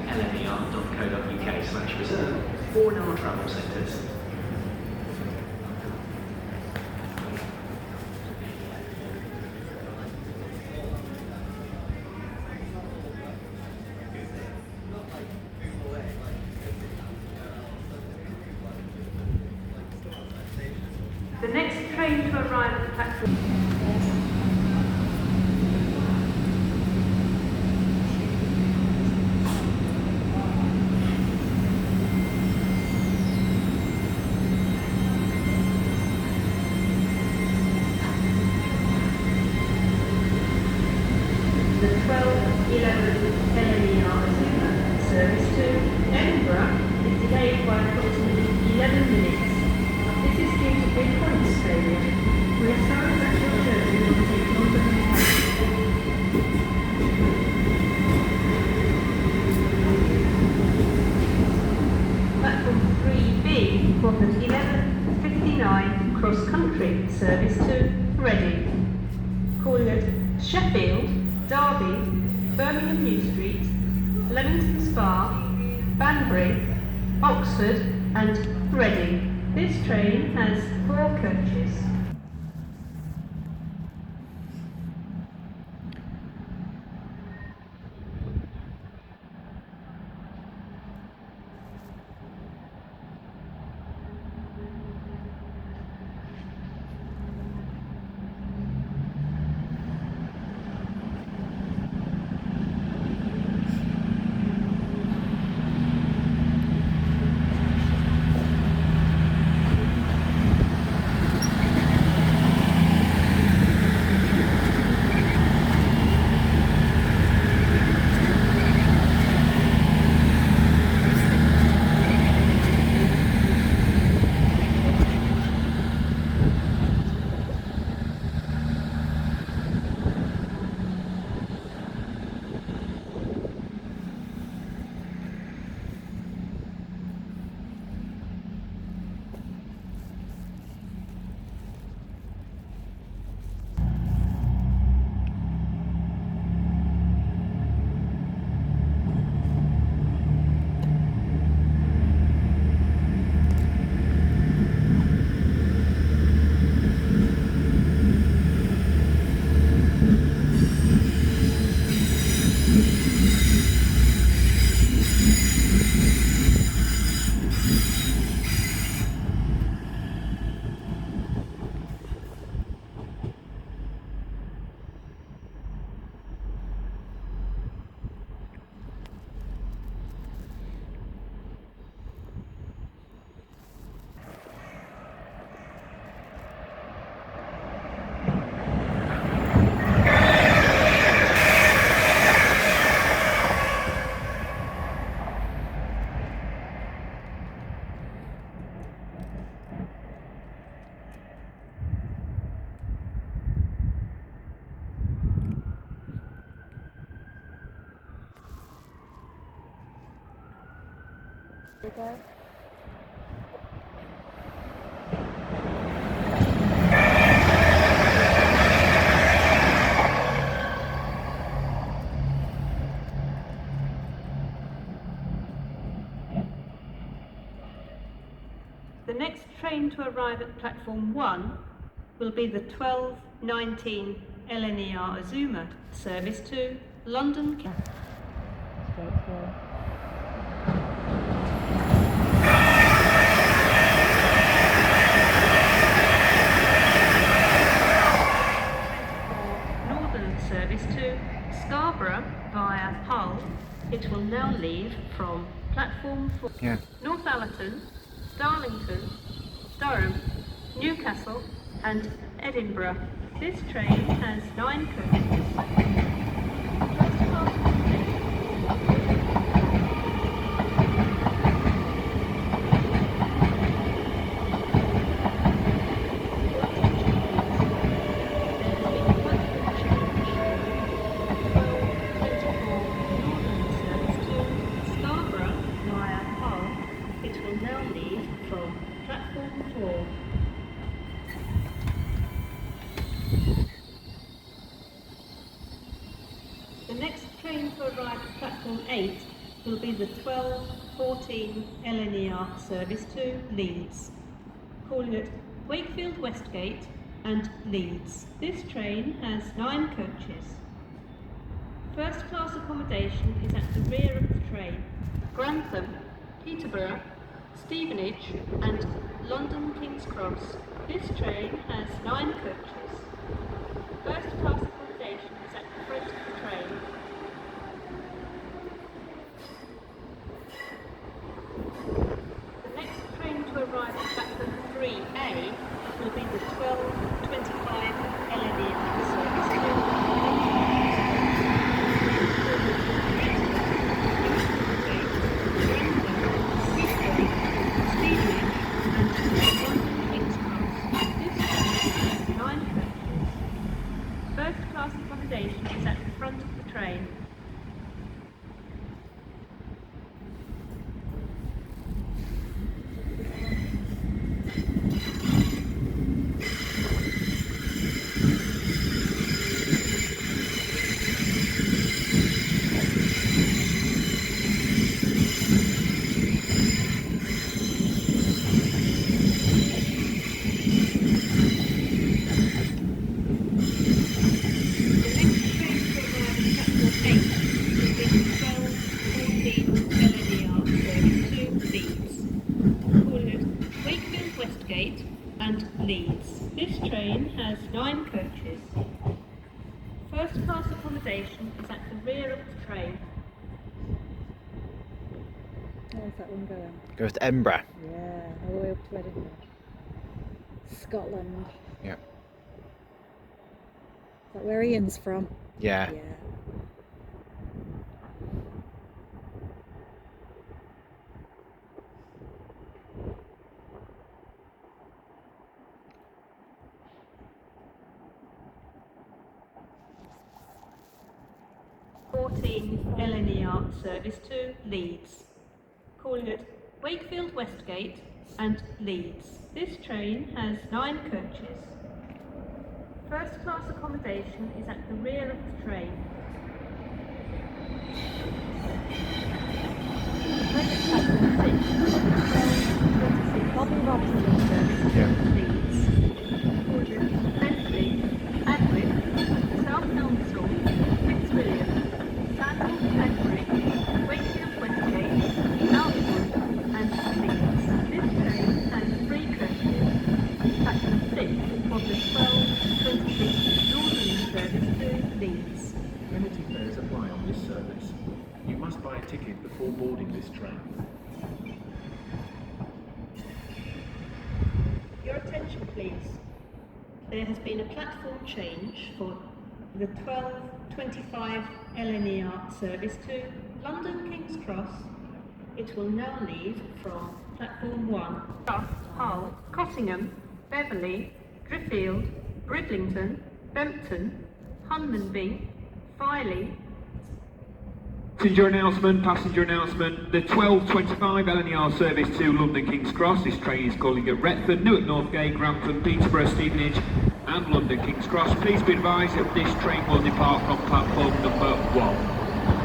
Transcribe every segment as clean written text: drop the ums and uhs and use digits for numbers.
lner.co.uk/reserve or in our travel centres. The next train to arrive at the platform. The 12:11 service to Edinburgh is delayed by approximately 11 minutes. This is due to insurance failure. We are sorry that your journey will take longer than planned. Platform 3B for the 11:59 cross-country service to Reading. Calling at Sheffield, Derby, Birmingham New Street, Leamington Spa, Banbury, Oxford and Reading. This train has 4 coaches. The next train to arrive at platform 1 will be the 12:19 LNER Azuma service to London. Northern service to Scarborough via Hull. It will now leave from platform 4. Northallerton, Darlington, Durham, Newcastle and Edinburgh. This train has 9 coaches. The next train to arrive at platform 8 will be the 12:14 LNER service to Leeds, calling at Wakefield Westgate and Leeds. This train has 9 coaches. First class accommodation is at the rear of the train. Grantham, Peterborough, Stevenage and London King's Cross. This train has 9 coaches. First class accommodation is at the front of the train. The next train to arrive at platform 3A will be the 12:25 LNER service to First class accommodation is at the front of the train. 12:14 LNER service to Leeds, calling at Wakefield Westgate and Leeds. This train has 9 coaches. First class accommodation is at the rear of the train. Where's that one going? Goes to Edinburgh. Yeah, all the way up to Edinburgh. Scotland. Yeah. Is that where Ian's from? Yeah. Yeah. LNER service to Leeds, calling at Wakefield Westgate and Leeds. This train has 9 coaches. First class accommodation is at the rear of the train. Bobby Robson service to Leeds, calling at Bentley, Adwick, South Elmsall, Fitzwilliam, Sandal, Edbury, Wakefield Westgate, Outwood and Leeds. This train has 3 coaches. Platform 6 of the 12:26 Northern service to Leeds. Penalty fares apply on this service. You must buy a ticket before boarding this train. Your attention please. There has been a platform change for the 12:25 LNER service to London King's Cross. It will now leave from platform 1. Hull, Cottingham, Beverley, Driffield, Bridlington, Bempton, Hunmanby, Filey. Passenger announcement. The 12:25 LNER service to London King's Cross. This train is calling at Retford, Newark Northgate, Grantham, Peterborough, Stevenage and London King's Cross. Please be advised that this train will depart from platform number 1.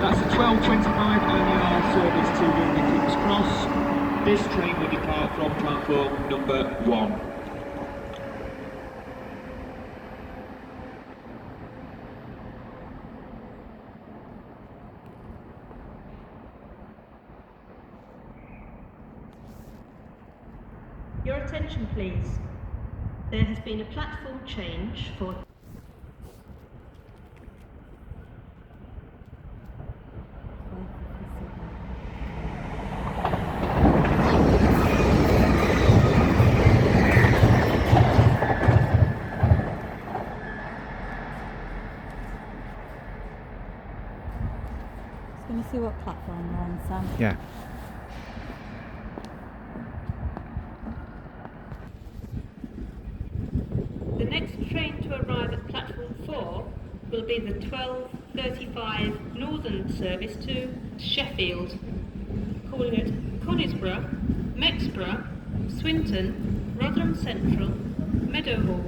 That's the 12:25 LNER service to London King's Cross. This train will depart from platform number 1. Your attention please. There has been a platform change for Just going to see what platform we're on, Sam. Yeah. the next train to arrive at platform 4 will be the 12:35 Northern service to Sheffield, calling at Conisbrough, Mexborough, Swinton, Rotherham Central, Meadowhall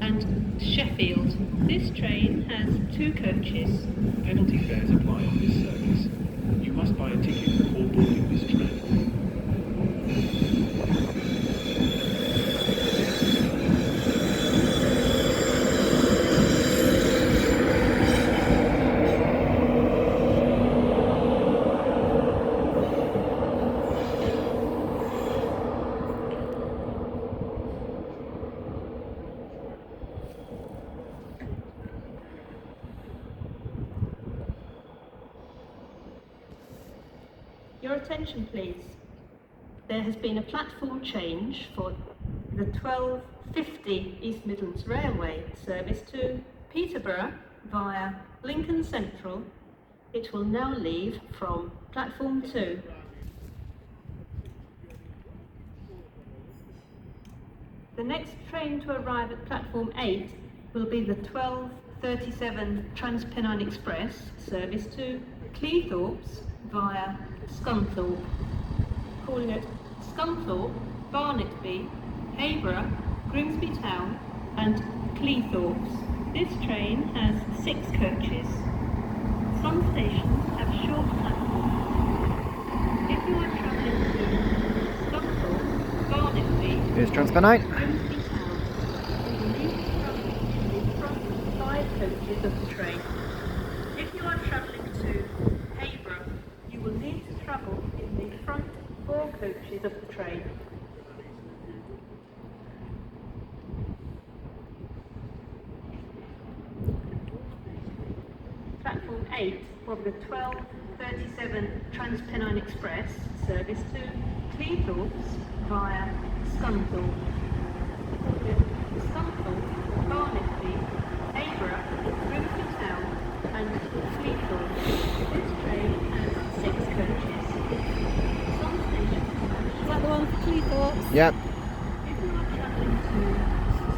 and Sheffield. This train has 2 coaches. Penalty fares apply on this service. You must buy a ticket before boarding this train. Your attention please. There has been a platform change for the 12:50 East Midlands Railway service to Peterborough via Lincoln Central. It will now leave from platform 2. The next train to arrive at platform 8 will be the 12:37 Transpennine Express service to Cleethorpes via Scunthorpe. Calling at Scunthorpe, Barnetby, Hayborough, Grimsby Town and Cleethorpes. This train has 6 coaches. Some stations have short platforms. If you are travelling to Scunthorpe, Barnetby, Here's Transpennine. Grimsby Town, you will need to travel in the front 5 coaches of the train. If you are travelling to Hayborough, you will need to travel in the front 4 coaches of the train. Platform 8 of the 12:37 Transpennine Express service to Cleethorpes via Scunthorpe. Scunthorpe, Barnetby, Hayborough, Grimsby Town and Cleethorpes. This train has 6 coaches. Some stations Is that the one for Cleethorpes? Yep. if you are travelling to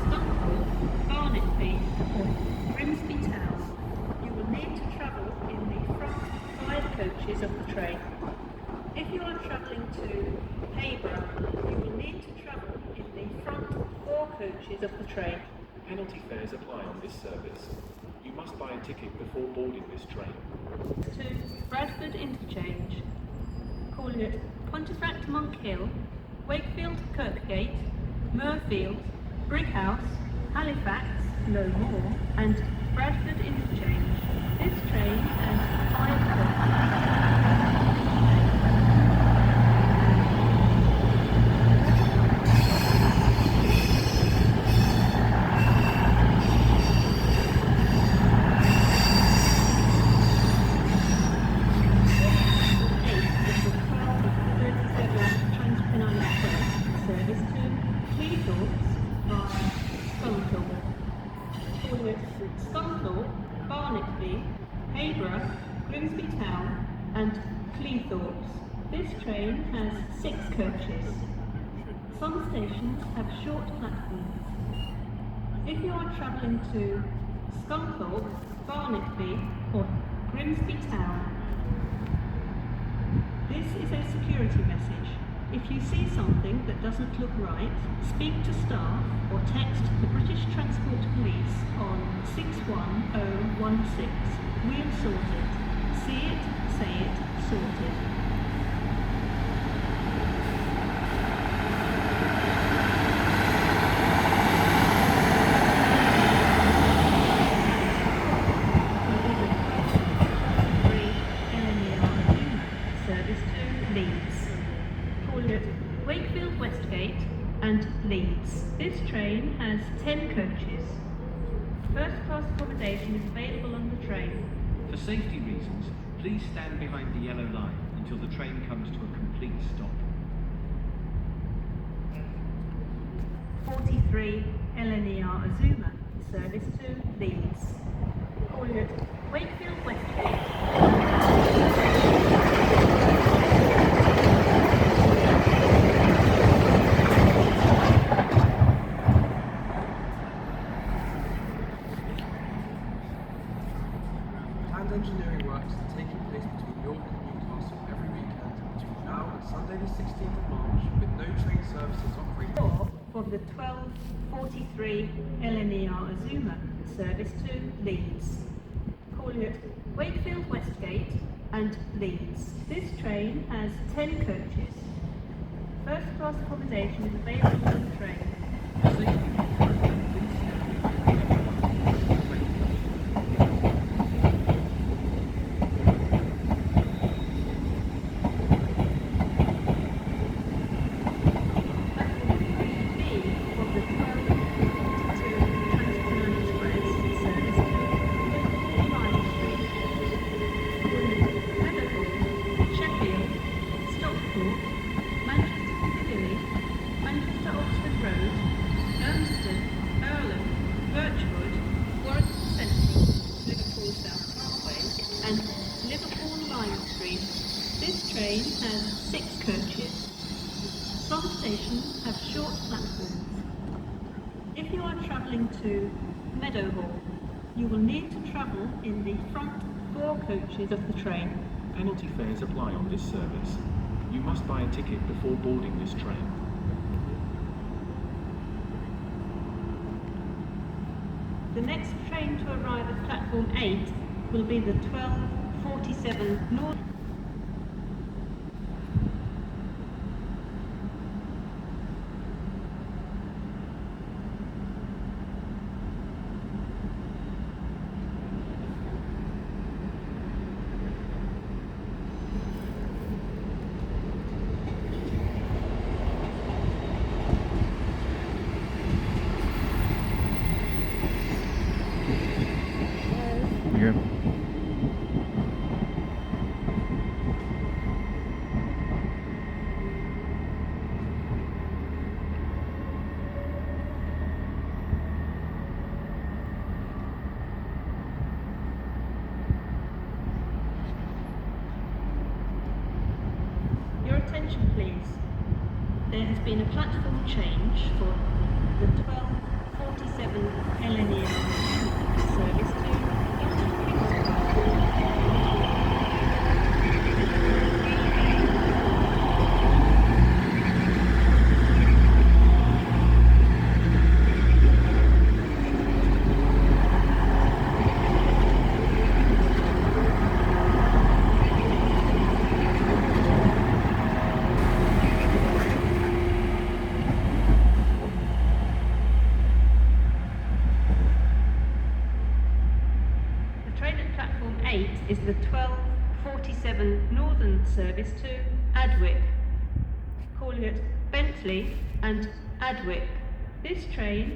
Scunthorpe, Barnetby or Grimsby Town, you will need to travel in the front 5 coaches of the train. If you are travelling to Hayborough, you will need to travel in the front 4 coaches of the train. Penalty fares apply on this service. You must buy a ticket before boarding this train. To Bradford Interchange, calling at Pontefract Monk Hill, Wakefield Kirkgate, Murfield, Brighouse, Halifax, No More, and Bradford Interchange. This train has 5 coaches. Scunthorpe, Barnetby, Hayborough, Grimsby Town and Cleethorpes. This train has 6 coaches. Some stations have short platforms. If you are travelling to Scunthorpe, Barnetby or Grimsby Town, this is a security message. If you see something that doesn't look right, speak to staff or text the British Transport Police on 61016. We'll sort it. See it, say it, sort it. Service to Leeds. Calling at Wakefield Westgate and Leeds. This train has 10 coaches. First class accommodation is available on the train. For safety reasons, please stand behind the yellow line until the train comes to a complete stop. 43 LNER Azuma, service to Leeds. Calling at Wakefield Westgate. Engineering works are taking place between York and Newcastle every weekend between now and Sunday the 16th of March with no train services operating. 4 of the 12:43 LNER Azuma, service to Leeds. Calling at Wakefield Westgate and Leeds. This train has 10 coaches. First class accommodation is available on the train. Safety requirement, please stand behind the yellow line. And Liverpool Line Street. This train has 6 coaches. Some stations have short platforms. If you are travelling to Meadowhall, you will need to travel in the front 4 coaches of the train. Penalty fares apply on this service. You must buy a ticket before boarding this train. The next train to arrive at platform 8 will be the 12:47 North. Yeah. Your attention please. There has been a platform change for the 12:47 LNER service to London King's Cross. The train at platform 8 is the 12:47 Northern service to Adwick, calling at Bentley and Adwick. This train